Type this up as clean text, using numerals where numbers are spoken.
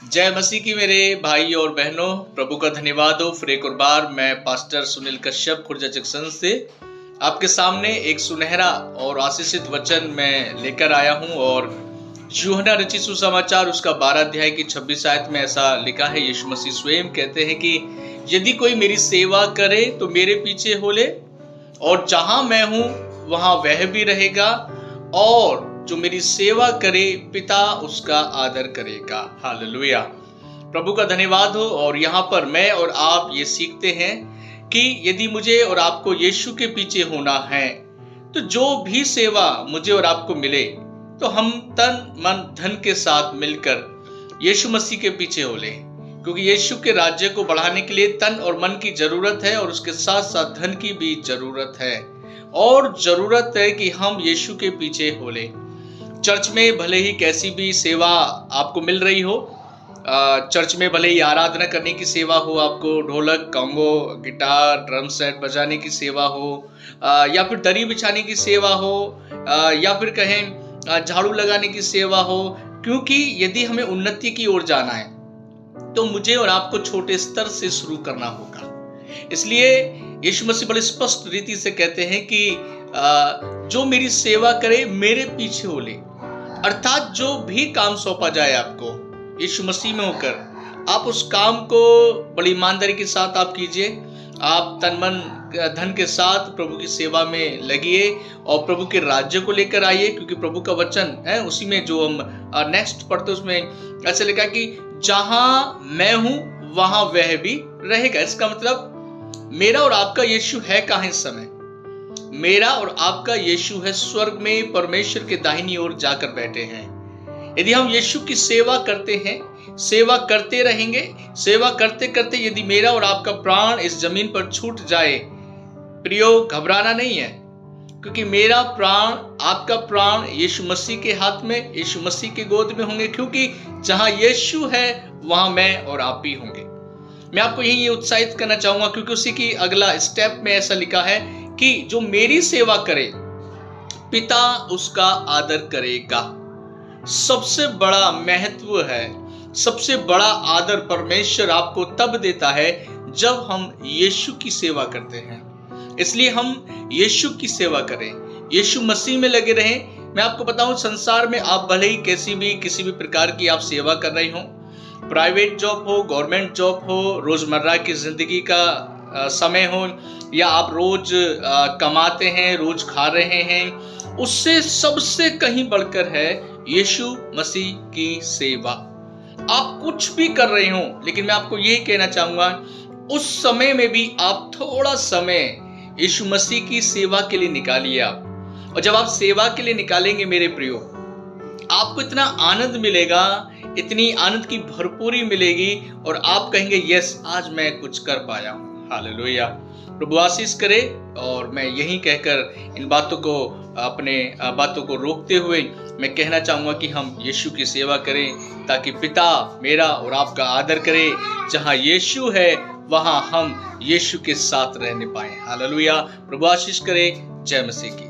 जय मसीह की मेरे भाई और बहनों, प्रभु का धन्यवाद हो। फिर एक और बार मैं पास्टर सुनील कश्यप खुर्जा जंक्शन से आपके सामने एक सुनहरा और आशीषित वचन मैं लेकर आया हूं। और यूहन्ना रचित सुसमाचार उसका 12 अध्याय की 26 आयत में ऐसा लिखा है। यीशु मसीह स्वयं कहते हैं कि यदि कोई मेरी सेवा करे तो मेरे पीछे हो ले, और जहां मैं हूं वहां वह भी रहेगा, और जो मेरी सेवा करे पिता उसका आदर करेगा। हालेलुया, प्रभु का धन्यवाद हो। और यहाँ पर मैं और आप ये सीखते हैं कि यदि मुझे और आपको यीशु के पीछे होना है तो जो भी सेवा मुझे और आपको मिले तो हम तन मन धन के साथ मिलकर यीशु मसीह के पीछे हो लें, क्योंकि यीशु के राज्य को बढ़ाने के लिए तन और मन की जरूरत है, और उसके साथ साथ धन की भी जरूरत है। और जरूरत है कि हम यीशु के पीछे हो लें। चर्च में भले ही कैसी भी सेवा आपको मिल रही हो, चर्च में भले ही आराधना करने की सेवा हो, आपको ढोलक, कांगो, गिटार, ड्रम सेट बजाने की सेवा हो, या फिर दरी बिछाने की सेवा हो, या फिर कहें झाड़ू लगाने की सेवा हो, क्योंकि यदि हमें उन्नति की ओर जाना है तो मुझे और आपको छोटे स्तर से शुरू करना होगा। इसलिए यीशु मसीह बड़े स्पष्ट रीति से कहते हैं कि जो मेरी सेवा करे मेरे पीछे हो ले, अर्थात जो भी काम सौंपा जाए आपको यीशु मसीह में होकर, आप उस काम को बड़ी ईमानदारी के साथ आप कीजिए। आप तन मन धन के साथ प्रभु की सेवा में लगिए और प्रभु के राज्य को लेकर आइए, क्योंकि प्रभु का वचन है उसी में जो हम नेक्स्ट पढ़ते उसमें ऐसे लिखा कि जहां मैं हूं वहां वह भी रहेगा। इसका मतलब मेरा और आपका यीशु है कहां इस समय? मेरा और आपका यीशु है स्वर्ग में परमेश्वर के दाहिनी ओर जाकर बैठे हैं। यदि हम यीशु की सेवा करते हैं, सेवा करते रहेंगे, सेवा करते करते यदि मेरा और आपका प्राण इस जमीन पर छूट जाए, प्रियो घबराना नहीं है, क्योंकि मेरा प्राण, आपका प्राण यीशु मसीह के हाथ में, यीशु मसीह के गोद में होंगे, क्योंकि जहां यीशु है वहां मैं और आप भी होंगे। मैं आपको यही उत्साहित करना चाहूंगा, क्योंकि उसी की अगला स्टेप में ऐसा लिखा है कि जो मेरी सेवा करे पिता उसका आदर करेगा। सबसे बड़ा महत्व है, सबसे बड़ा आदर परमेश्वर आपको तब देता है जब हम यीशु की सेवा करते हैं। इसलिए हम यीशु की सेवा करें, यीशु मसीह में लगे रहें। मैं आपको बताऊं, संसार में आप भले ही किसी भी प्रकार की आप सेवा कर रहे हो, प्राइवेट जॉब हो, गवर्नमेंट जॉब हो, रोजमर्रा की जिंदगी का समय हो, या आप रोज कमाते हैं, रोज खा रहे हैं, उससे सबसे कहीं बढ़कर है यीशु मसीह की सेवा। आप कुछ भी कर रहे हो, लेकिन मैं आपको यही कहना चाहूंगा, उस समय में भी आप थोड़ा समय यीशु मसीह की सेवा के लिए निकालिए आप। और जब आप सेवा के लिए निकालेंगे मेरे प्रियो, आपको इतना आनंद मिलेगा, इतनी आनंद की भरपूरी मिलेगी, और आप कहेंगे यस, आज मैं कुछ कर पाया हूं। हालेलुया, प्रभु आशीष करे। और मैं यही कहकर इन बातों को, अपने बातों को रोकते हुए मैं कहना चाहूंगा कि हम यीशु की सेवा करें, ताकि पिता मेरा और आपका आदर करे। जहां यीशु है वहां हम यीशु के साथ रहने पाए। हालेलुया, प्रभु आशीष करे। जय मसीह की।